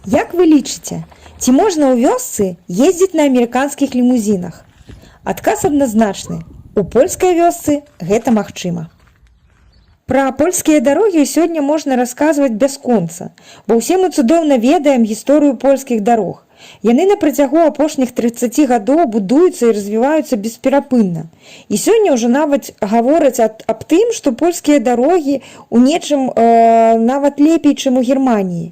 Як вы лічыце, ці можна ў вёсцы ездзіць на амерыканскіх лімузінах? Адказ адназначны. У польскай вёсцы гэта магчыма. Пра польскія дарогі сёння можна расказваць бясконца, бо ўсе мы цудоўна ведаем гісторыю польскіх дарог. Яны на працягу апошніх 30 гадоў будуюцца і развіваюцца бесперапынна. І сёння ўжо нават гавораць аб тым, што польскія дарогі ў нечым нават лепей, чым у Германіі.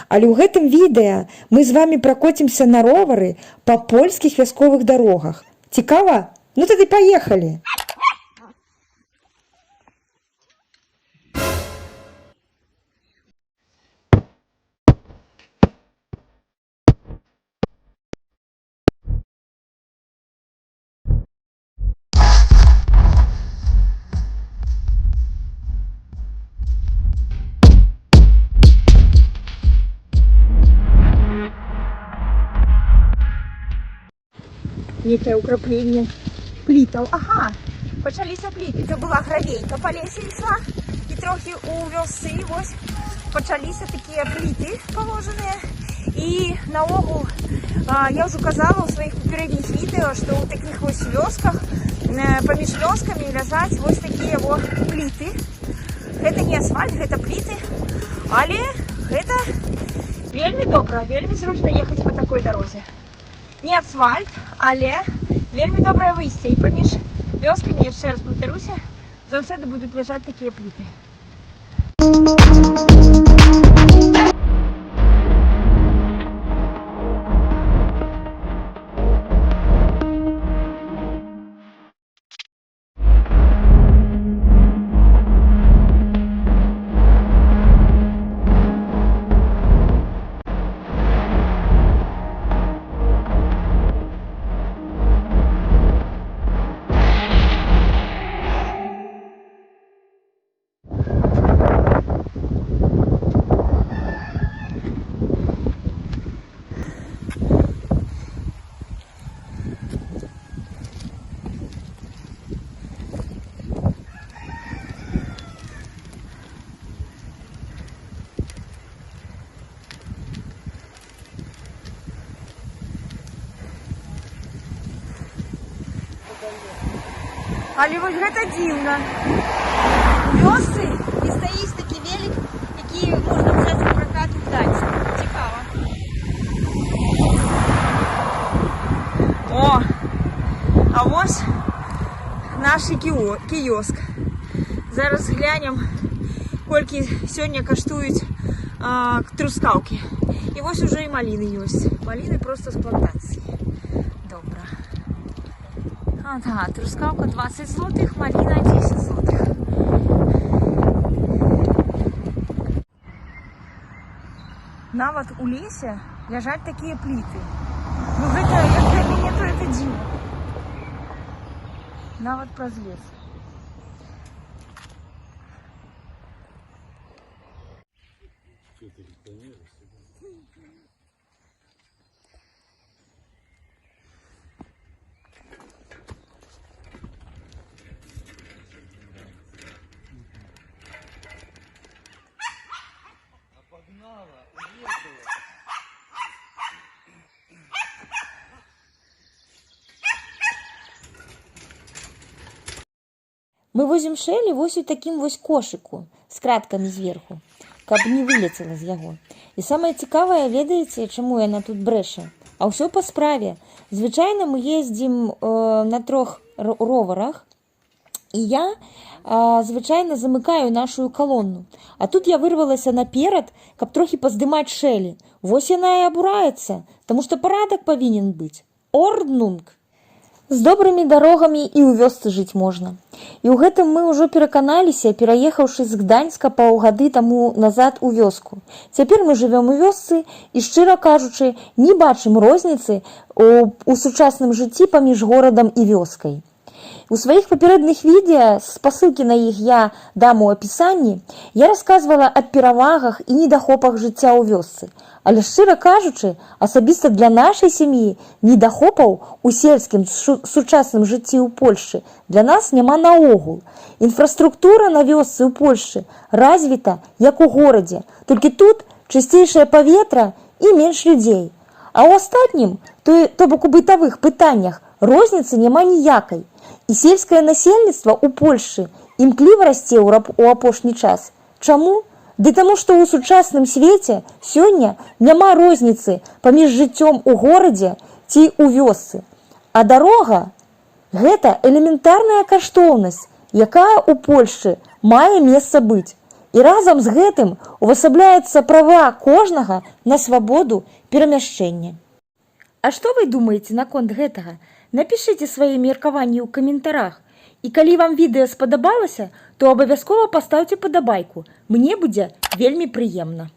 Але ў гэтым відэа мы з вамі пракоцімся на ровары па польскіх вясковых дарогах. Цікава? Ну тады паехалі! Некое укрепление плитов. Ага, почалися пліти. Це була гравейка по лесі йшла. І трохи у вёсцы ось почалися такі пліти положені. І наогул, я вже казала у своїх попередніх відео, що у таких ось вёсках, поміж вёсками лежать ось такі пліти. Це не асфальт, це пліти, але це вельми добре, вельми зручно їхати по такій дорозі. Не асфальт, але вельми добре вийсти. І поміж вёсками, я ще раз повторюся, завжди будуть лежати такі пліти. Але вось гэта дзіўна. У вёсцы і стаіць такі велик, які можна взяць у пракат і даць. Цікава. О! А вось наш кіёск. Зараз глянем, колькі сёння каштуюць трускаўкі. І вось уже і маліны ёсць. Маліны проста з плантацыі. Добра. Ага, трускавка 20 злотых, малина 10 злотых. Нават у лесе ляжаць такія пліты. Ну гэта, як для мяне, то это дзіва. Нават праз лес. Мы возім Шэлі вось у такім вось кошыку з краткамі зверху, каб не вылецела з яго. І самае цікавае, ведаеце, чаму яна тут брэша? А ўсё па справе. Звычайна мы ездзім на 3 роварах, і я звычайна замыкаю нашу калону. А тут я вырвалася наперад, каб трохі паздымаць Шэлі. Вось яна і абураецца, таму што парадак павінен быць. Орднунг. З добрымі дарогамі і ў вёсцы жыць можна. І ў гэтым мы ўжо пераканаліся, пераехаўшы з Гданьска паўгады таму назад у вёску. Цяпер мы жывём у вёсцы і, шчыра кажучы, не бачым розніцы у сучасным жыцці паміж горадам і вёскай. У сваіх папярэдных відэа, спасылкі на іх я дам у апісанні, я расказвала аб перавагах і недахопах жыцця ў вёсцы. Але, шчыра кажучы, асабіста для нашай сям'і недахопаў у сельскім сучасным жыцці ў Польшчы для нас няма наогул. Інфраструктура на вёсцы ў Польшчы развіта, як у горадзе, толькі тут чысцейшае паветра і менш людзей. А ў астатнім, то бок у бытавых пытаннях, розніцы няма ніякай. І сельскае насельніцтва ў Польшчы імкліва расце ў апошні час. Чаму? Ды таму, што ў сучасным свеце сёння няма розніцы паміж жыццём у горадзе ці ў вёсцы. А дарога – гэта элементарная каштоўнасць, якая ў Польшчы мае месца быць. І разам з гэтым увасабляецца права кожнага на свабоду перамяшчэння. А што вы думаеце наконт гэтага? Напішыце свае меркаванні ў каментарах. І калі вам відэа спадабалася, то абавязкова пастаўце падабайку. Мне будзе вельмі прыемна.